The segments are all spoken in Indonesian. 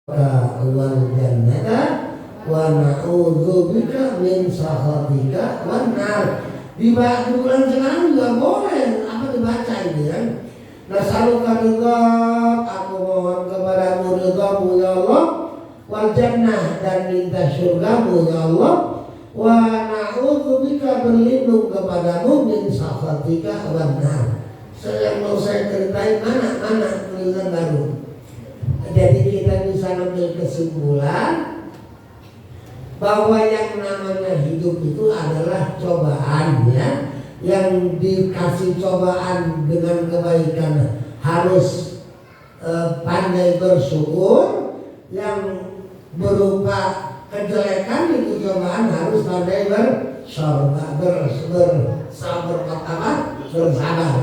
wal jannata wa na'udzubika min sakhatika wan nar. Di bulan sekarang juga boleh apa dibaca ini kan. Nasaluka ridha, aku mohon kepadamu ridhamu ya Allah, wal jannah, dan minta surgamu ya Allah, wa na'udzubika, berlindung kepadamu min sakhatika wan nar. Yang mau saya ceritain mana tulisan baru. Jadi kita bisa ambil kesimpulan bahwa yang namanya hidup itu adalah cobaan ya. Yang dikasih cobaan dengan kebaikan harus pandai bersyukur, yang berupa kejelekan itu cobaan harus pandai bersabar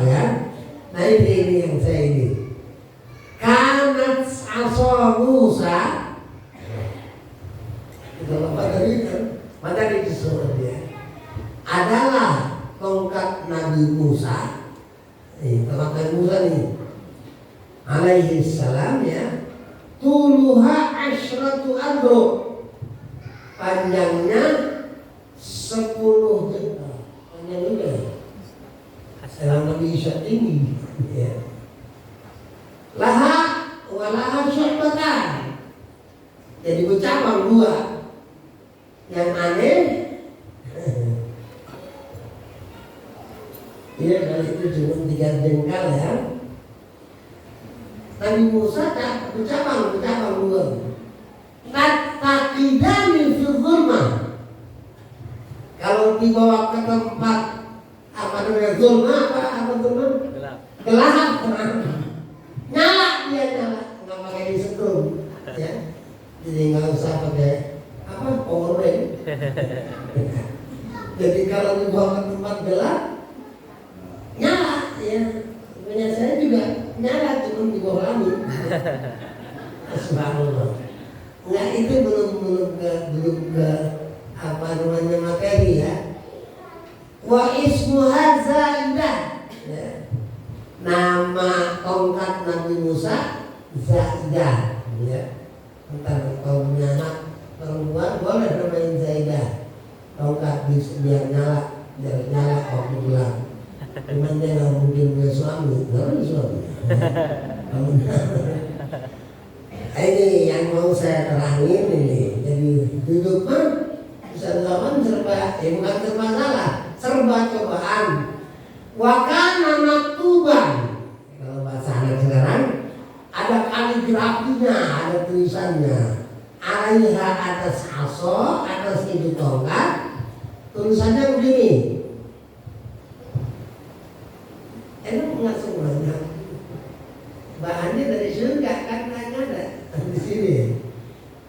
ya. Nah ini yang saya ini. Kanat asa Musa, itu materi disuruh dia adalah tongkat Nabi Musa. Tongkat Musa nih, alaihi salam ya. Tuluha asyratu adro, panjangnya 10 jengkal. Panjang juga ya. Sekarang Nabi Isa tinggi ya. Laha walaha syu'batan, jadi bercabang dua. Yang aneh ya, kalau itu cuma 3 jengkal ya. Nabi Musa tak bercabang dua. Takidani fil zulmah, kalau dibawa ke tempat apa namanya zulmah, apa gelap nyala, nggak pakai disetrum ya. Jadi nggak usah pakai power bank. Jadi kalau dibawa ke tempat gelap nyala ya. Punya saya juga nyala, cuma di bawah langit. Subhanallah. Nggak, itu belum ke apa namanya materi ya. Wa ismuha Zaidah ya. Nama tongkat Nabi Musa Zaidah ya. Entar kalau punya anak perempuan boleh namain Zaidah. Tongkat biar nyala waktu gelap. Cuman dia nggak mungkin punya suami, nggak punya suami. Ini yang mau saya terangin ini. Jadi hidup bisa zaman serba, bukan serba salah, serba cobaan. Wakana maktuban, kalau bahasa anak sekarang ada kaligrafinya, ada tulisannya. Alaiha, atas aso, atas itu tongkat, tulisannya begini. Enak nggak semuanya? Bahannya dari surga kan ada di sini.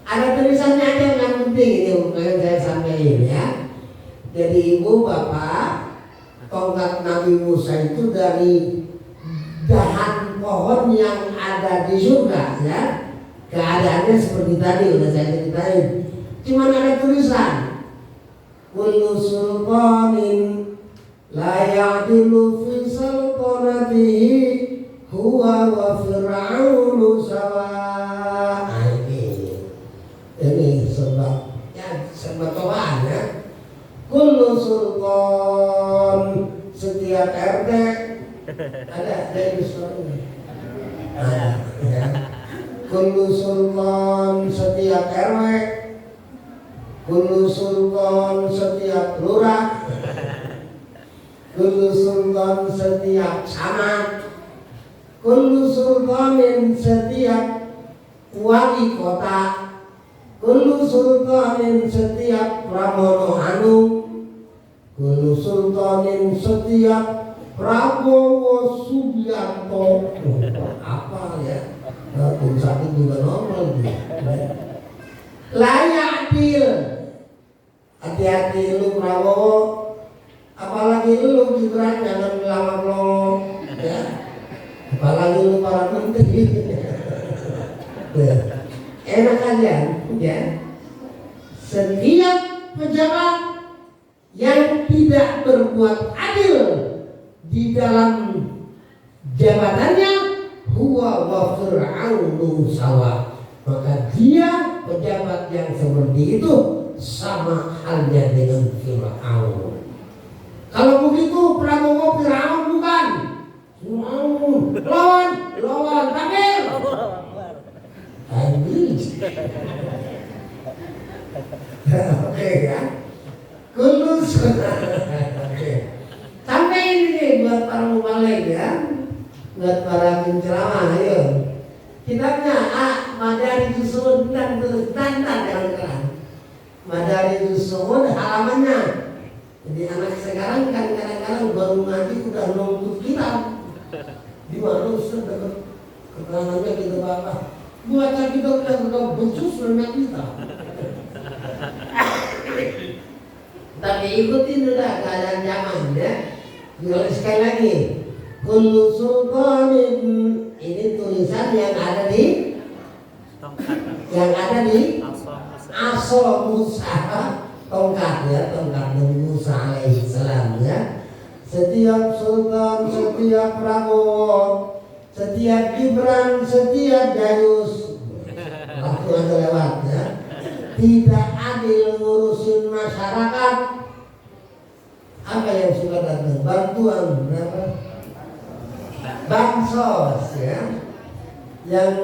Ada tulisannya aja yang penting ini yang saya sampaikan ya. Jadi ibu bapak, tongkat Nabi Musa itu dari dahan pohon yang ada di surga ya. Keadaannya seperti tadi udah saya ceritain. Cuman ada tulisan kullu sultanin la ya'dilu fi sultanatihi huwa wa fir'aunu sawa. Ini sebab cobaan ya. Kullu sultan, setiap RT ada ilustrasinya. Ya. Kullu sultan, setiap RW. Kullu sultan, setiap lurah. Kullu sultan, setiap camat. Kullu sultanin, setiap wali kota. Kullu sultanin, setiap Pramono Anung. Kullu sultanin, setiap Prabowo Subianto. Apa ya? Tim satu juga normal gitu. Layak bil. Hati-hati lu Prabowo. Apalagi lu Gibran, jangan lama lo ya. Apalagi lu para menteri. Enak aja ya. Setiap pejabat yang tidak berbuat adil di dalam jabatannya huwa wa fir'aunu sawa, Maka dia pejabat yang seperti itu sama halnya dengan Fir'aun. Kalau begitu Prabowo Fir'aun bukan? Lawan takbir. Oke ya. Kulus. Oke. Sampai ini nih buat para mubalik ya. Buat para penceramah ayo. Kitabnya Madari Jusun dan jangan. Madari Jusun halamannya. Jadi anak sekarang kan kadang-kadang baru ngaji udah nonton kitab. Di mana Ustaz dapat keterangannya kita apa? Baca kita udah becus dengan kita. Tapi ikutin udah keadaan zaman ya. Kalau sekali lagi, kullu sultanin, ini tulisan yang ada di Asa Musa, tongkat ya, tongkat Nabi Musa alaihissalam ya. Setiap sultan, setiap prabowo, setiap Gibran, setiap Gayus, waktu ada lewat ya, tidak adil ngurusin masyarakat. Apa yang suka datang? Bantuan berapa? Bansos ya, yang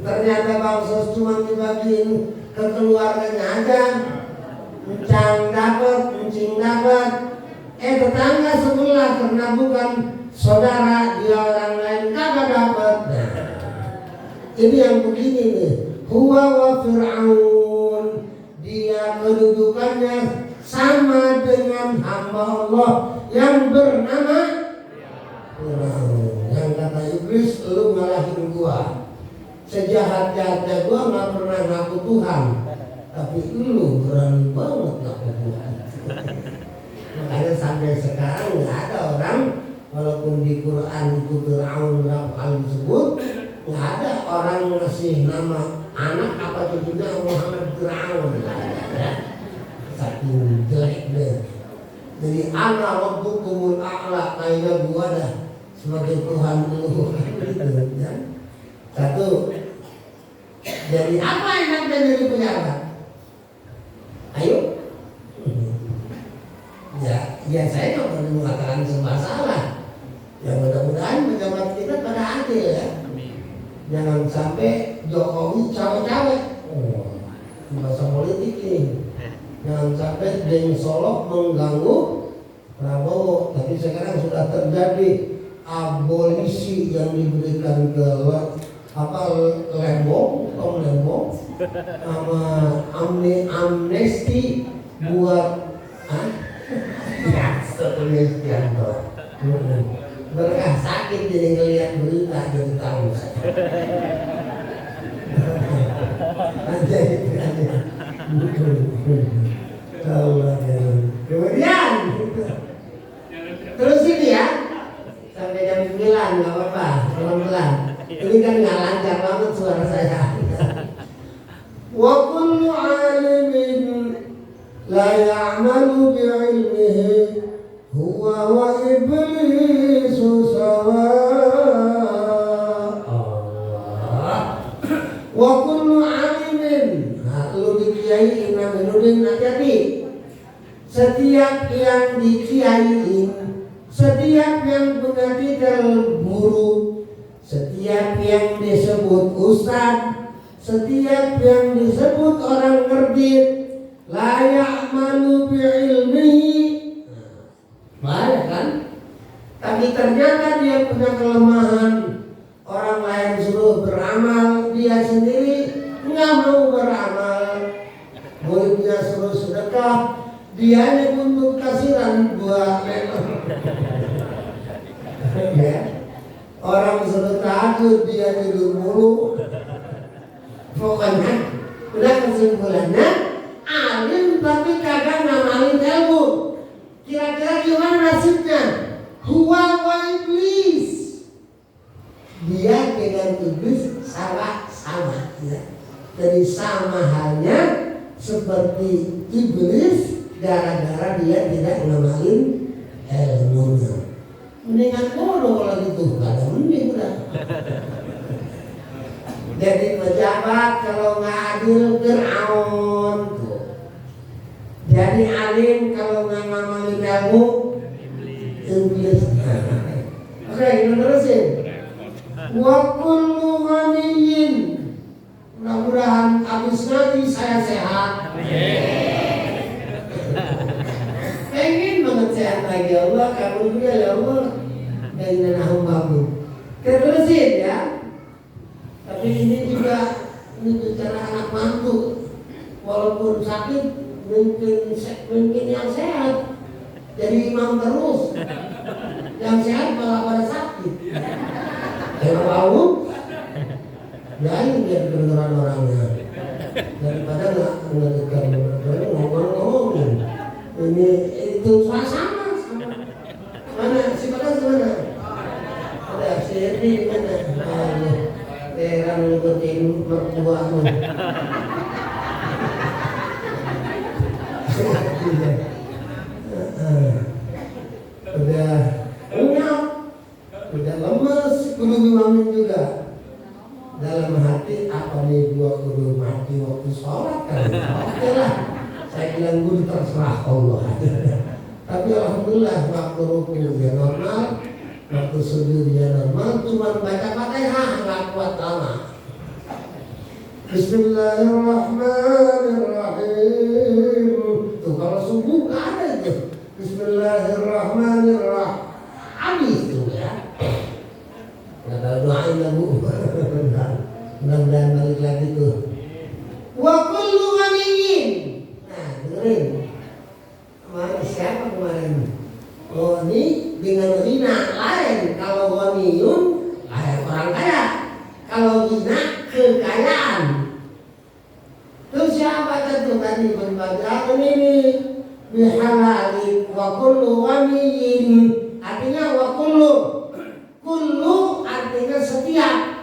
ternyata bansos cuma dibagiin ke keluarganya aja, encang dapat, tetangga sebelah karena bukan saudara dia orang lain kagak dapat. Nah, ini yang begini nih, huwa wa Fir'aun, dia kedudukannya sama dengan hamba Allah yang bernama Fir'aun. Yang kata iblis, lu ngalahin gua, sejahat-jahatnya gua nggak pernah ngaku Tuhan, tapi lu berani banget ngaku Tuhan. Makanya sampai sekarang nggak ada orang, walaupun di Quran itu Fir'aun berapa kali disebut, nggak ada orang ngasih nama anak apa cucunya Muhammad Fir'aun. Saking jelek deh. Jadi ana rabbukumul a'la, kayaknya gua dah sebagai Tuhan lu gitu ya. Satu. Jadi apa enaknya jadi pejabat? Ayo. Ya saya nggak perlu mengatakan semua salah. Ya mudah-mudahan pejabat kita pada adil ya. Jangan sampai Jokowi cawe-cawe. Bahasa politik ini. Jangan sampai Deng Solok mengganggu Prabowo. Tapi sekarang sudah terjadi abolisi yang diberikan ke Lembong sama amnesti buat ya, Stianto. Berkah sakit jadi ngeliat berita jadi tahu. Aja itu aja. Kemudian terus ini ya sampai jam 9 nggak apa-apa, pelan-pelan. Ini kan nggak lancar banget suara saya. Wa kullu alimin la ya'malu bi'ilmihi huwa wa iblisu sawa. Wa kullu alimin, lu dikiai Imam Minuddin hati-hati. Setiap yang dikiaiin, setiap yang punya titel guru, setiap yang disebut ustaz, setiap yang disebut orang ngerti, layak malu bi'ilmihi, banyak kan? Tapi ternyata dia punya kelemahan. Orang lain suruh beramal, dia sendiri nggak mau beramal. Muridnya suruh sedekah, dia hanya untuk kasihan buat ya. Orang suruh tahajud, dia tidur mulu. Pokoknya udah kesimpulannya alim tapi kagak ngamalin ilmu. Kira-kira gimana nasibnya? Huwa wa iblis. Dia dengan iblis sama ya. Jadi sama halnya seperti iblis gara-gara dia tidak ngamalin ilmunya. Mendingan bodoh kalau gitu, gak ada mending udah. Jadi pejabat kalau nggak adil Fir'aun. Jadi alim kalau nggak ngamalin ilmu iblis. Oke, kita terusin. Wa kullu ghaniyin. Mudah-mudahan habis nanti saya sehat. Pengen banget sehat lagi ya Allah, kamu juga ya Allah. Dan hambamu. Kita terusin ya. Tapi ini juga ini bicara anak mantu. Walaupun sakit mungkin yang sehat jadi imam terus. Yang sehat malah pada sakit. Yang tahu lain dia kedengaran orangnya daripada nggak mendengarkan ngomong-ngomong. Ini itu sama. Mana si Bagas mana? Ada si Edi mana? Heran ngikutin mertuamu. Udah lemes, kudu dimamin juga. Dalam hati apa nih gua kudu mati waktu sholat kan? Oke lah, saya bilang gua terserah Allah. Tapi alhamdulillah waktu rukun dia normal, waktu sujud dia normal, cuma baca Fatihah nggak kuat lama. Bismillahirrahmanirrahim. Tuh kalau subuh nggak ada itu. Bismillahirrahmanirrahim. Habis tuh ya. Nggak ada doain lah bu. Mudah-mudahan balik lagi tuh. Wa kullu ghaniyin. Nah dengerin. Kemarin siapa kemarin? Oh ini dengan ghina lain. Kalau ghaniyun lain orang kaya. Kalau ghina kekayaan. Terus siapa tuh tadi pembagian ini? Bihalali wa kullu ghaniyin. Artinya wa kullu artinya setiap,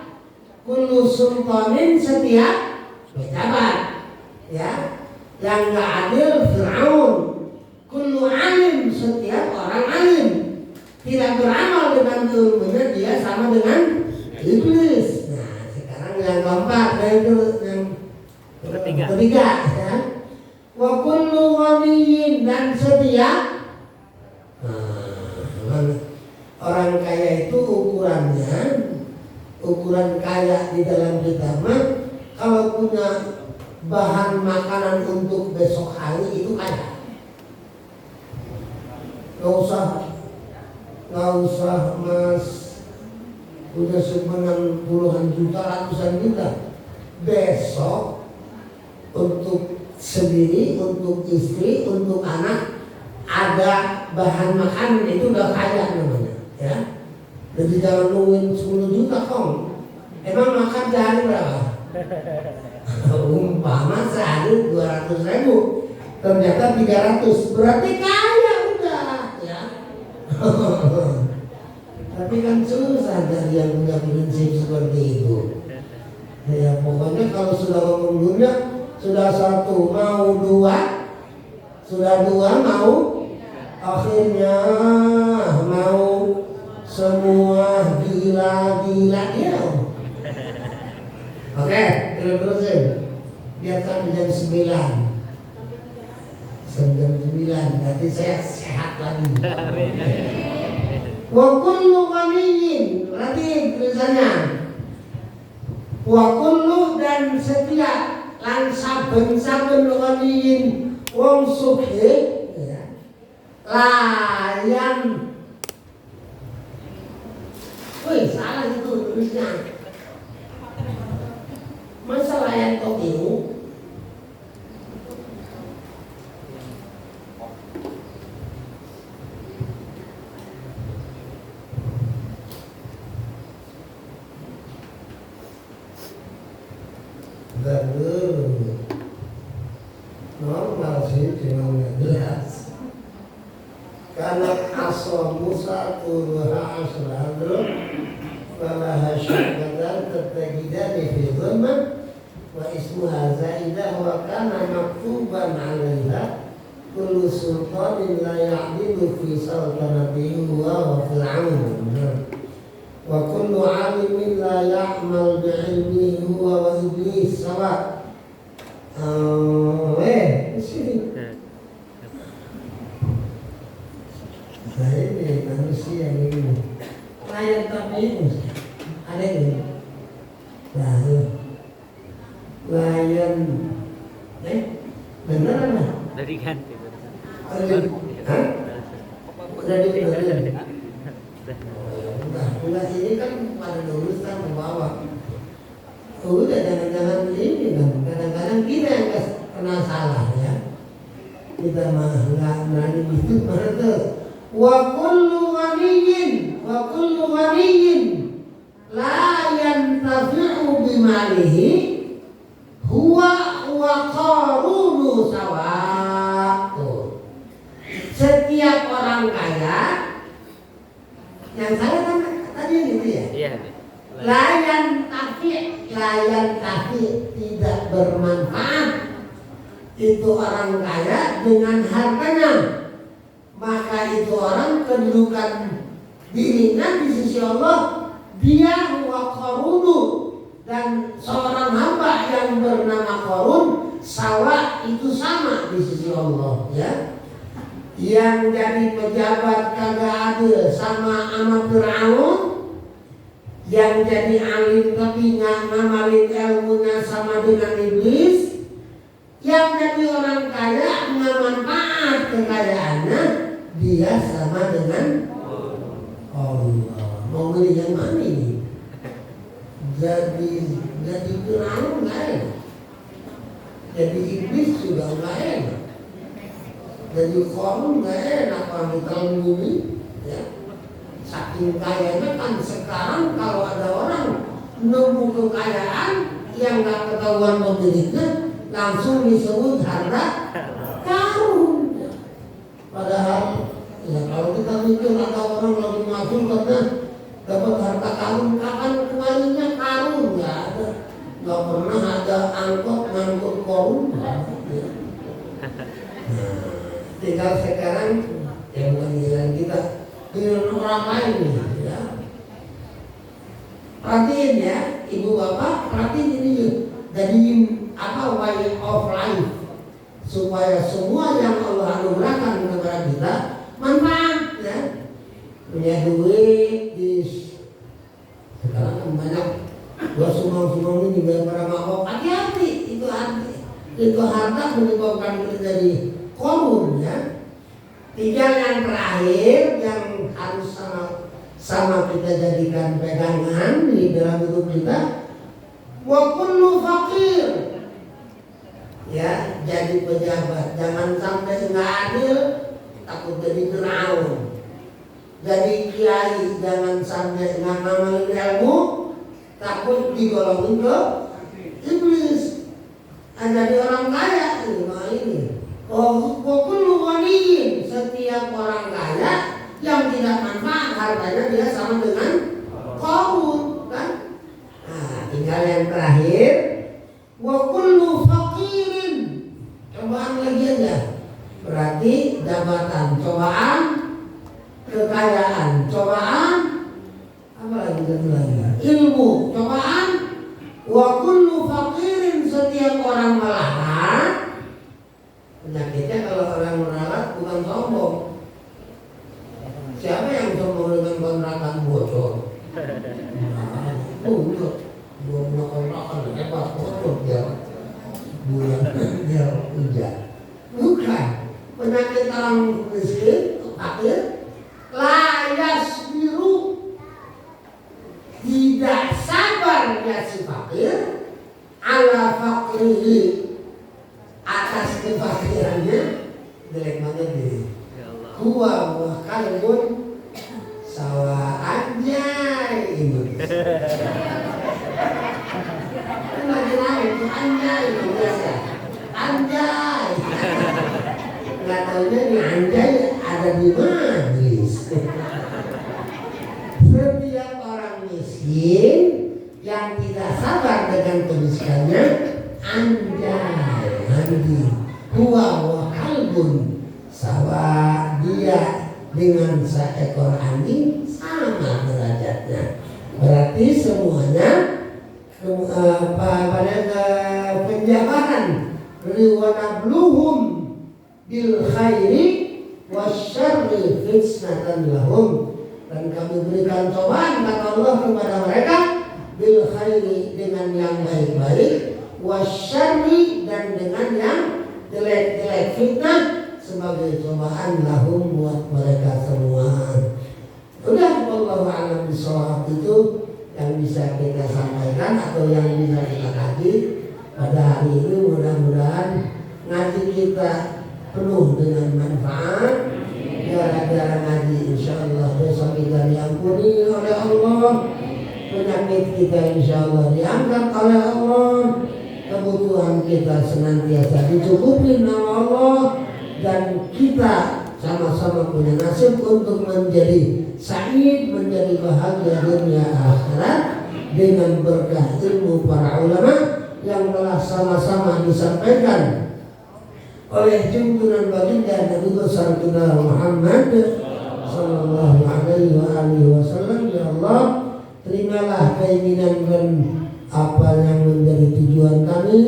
kullu sultanin setiap pejabat, ya, yang nggak adil Fir'aun, kullu alim setiap orang alim, tidak beramal dengan ilmunya dia sama dengan iblis. Nah sekarang yang keempat, yaitu yang ketiga, ya, wa kullu ghaniyin dan setiap. Orang kaya itu ukuran kaya di dalam kita mah kalau punya bahan makanan untuk besok hari itu kaya. Gak usah mas udah sebenarnya puluhan juta, ratusan juta. Besok untuk sendiri, untuk istri, untuk anak ada bahan makanan itu udah kaya namanya. Ya, jadi jangan nungguin 10 juta kong. Emang makan sehari berapa? Umpama sehari 200.000, ternyata 300, berarti kaya udah, ya. Tapi kan susah dari yang punya prinsip seperti itu. Ya pokoknya kalau sudah ngomong dunia, sudah satu mau dua, sudah dua mau, akhirnya mau semua gila-gila dia. Oke, terusin. Biar sampai jam 9. Jam 9, nanti saya sehat lagi. Wa kullu ghaniyin, berarti tulisannya. Wa kullu dan setiap lan saben-saben ghaniyin wong sugih ya. Layan. Wih, salah itu tulisnya. Masa layan kok bingung? Normal sih, cuma nggak jelas. Karena asal Musa turuha asradul falaha syakatan tertajidani fi zaman wa ismuha zaidah wa kana maktuban alaiha kullu sultanin la ya'dilu fi sultanatihi wa fir'aun. wa kullu alimin la ya'mal bi'ilmihi huwa wa iblis sawa. Di sini. Nah ini manusia ini layak tapi ada ini. Nah, layan, benar apa? Dari ganti. Hah? Dari nah, tugas ini kan pada lulus kan membawa. Udah jangan-jangan ini kan. Kadang-kadang kita yang kena salah ya. Kita mah nggak berani itu mana terus. Wa kullu ghaniyin la yantafi'u bimalihi huwa wa qarunu sawa'u. Setiap orang kaya yang saya kan tadi gitu ya. Iya. Layan tapi tidak bermanfaat itu orang kaya dengan hartanya, maka itu orang kedudukan dirinya di sisi Allah dia wa qarunu, dan seorang hamba yang bernama Qarun sawa itu sama di sisi Allah ya. Yang jadi pejabat kagak adil sama Fir'aun, yang jadi alim tapi nggak ngamalin ilmunya sama dengan iblis, yang jadi orang kaya nggak manfaat kekayaannya dia sama dengan Allah. Mau milih yang mana ini? Jadi Fir'aun nggak enak, jadi iblis juga nggak enak, jadi Qarun nggak enak orang ditelan bumi ya. Saking kayanya kan sekarang kalau ada orang nemu kekayaan yang nggak ketahuan pemiliknya langsung disebut harta karun. Padahal ya kalau kita mikir ada orang lagi masuk karena dapat harta karun, kapan kemarinnya karun nggak ada, nggak pernah ada angkot ngangkut karun. Ya. Tinggal sekarang yang panggilan kita dengan orang lain ya. Perhatiin ya, ibu bapak, perhatiin ini jadi apa way of life supaya semua yang Allah anugerahkan kepada kita manfaat ya. Punya duit sekarang kan banyak gua sumbang ini juga para mabok, hati-hati itu harta menyebabkan kita jadi korun ya. Tinggal yang terakhir yang harus sama kita jadikan pegangan di dalam hidup kita, wa kullu faqir ya. Jadi pejabat jangan sampai nggak adil, takut jadi Fir'aun. Jadi kiai jangan sampai nggak ngamalin ilmu, takut digolongin ke iblis. Jadi orang kaya ini. Kullu ghaniyin, setiap orang kaya yang tidak manfaat hartanya dia sama dengan Qarun kan. Nah, tinggal yang terakhir wa kullu faqirin, cobaan lagi aja. Berarti jabatan cobaan, kekayaan cobaan, apa lagi ilmu cobaan, wa kullu faqirin, setiap orang melarat. Penyakitnya kalau orang meralat bukan sombong. Siapa yang sombong dengan kontrakan bocor? Untuk dua punya kontrakan hebat bocor dia bulan dia hujan. Bukan. Penyakit orang miskin, fakir, layas biru, tidak sabar dia si fakir, ala fakrihi, atas kefakirannya, jelek banget deh. Huwa wa kalbun sawa, anjay Indonesia. Kan lagi naik itu anjay itu biasa. Anjay. Nggak taunya nih anjay ada di majlis. Setiap orang miskin yang tidak sabar dengan kemiskinannya, anjay. Huwa wa kalbun sawa, dia dengan seekor anjing sama derajatnya. Berarti semuanya pada penjabaran riwanabluhum bil khairi wasyarri fitnatan lahum, dan kami berikan cobaan kata Allah kepada mereka bil khairi dengan yang baik-baik, wasyarri dan dengan yang jelek-jelek, fitnah sebagai cobaan lahum buat mereka semua. Udah, wallahu a'lam bishawab, itu yang bisa kita sampaikan atau yang bisa kita kaji pada hari ini. Mudah-mudahan ngaji kita penuh dengan manfaat. Gara-gara ngaji insyaallah dosa kita diampuni oleh Allah, penyakit kita insyaallah diangkat oleh Allah, kebutuhan kita senantiasa dicukupi oleh Allah, dan kita sama-sama punya nasib untuk menjadi sa'id, menjadi bahagia dunia akhirat dengan berkah ilmu para ulama yang telah sama-sama disampaikan oleh junjungan baginda Nabi besar kita Muhammad sallallahu alaihi wasallam. Ya Allah, terimalah keinginan dan apa yang menjadi tujuan kami,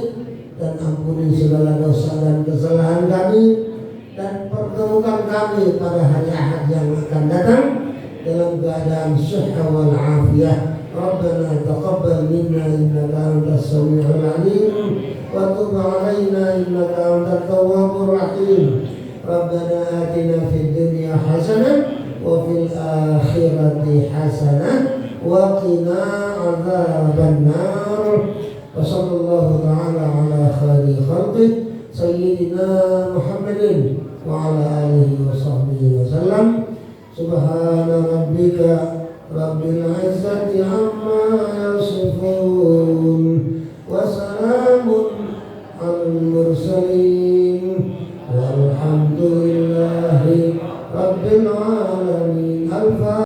dan ampuni segala dosa dan kesalahan kami, dan pertemukan kami pada hari Ahad yang akan datang dalam keadaan sihah wal afiyah. Rabbana taqabbal minna innaka antas samiul alim wa tub 'alaina innaka antat tawwabur rahim. Rabbana atina fid dunya hasanah wa fil akhirati hasanah wa qina 'adzaban nar. Wa sallallahu ta'ala ala khairi khalqih sayyidina Muhammadin wa ala alihi wa sahbihi wa sallam. Subhana rabbika rabbil izzati amma yasifun wa salamun al mursalin walhamdulillahi rabbil alamin.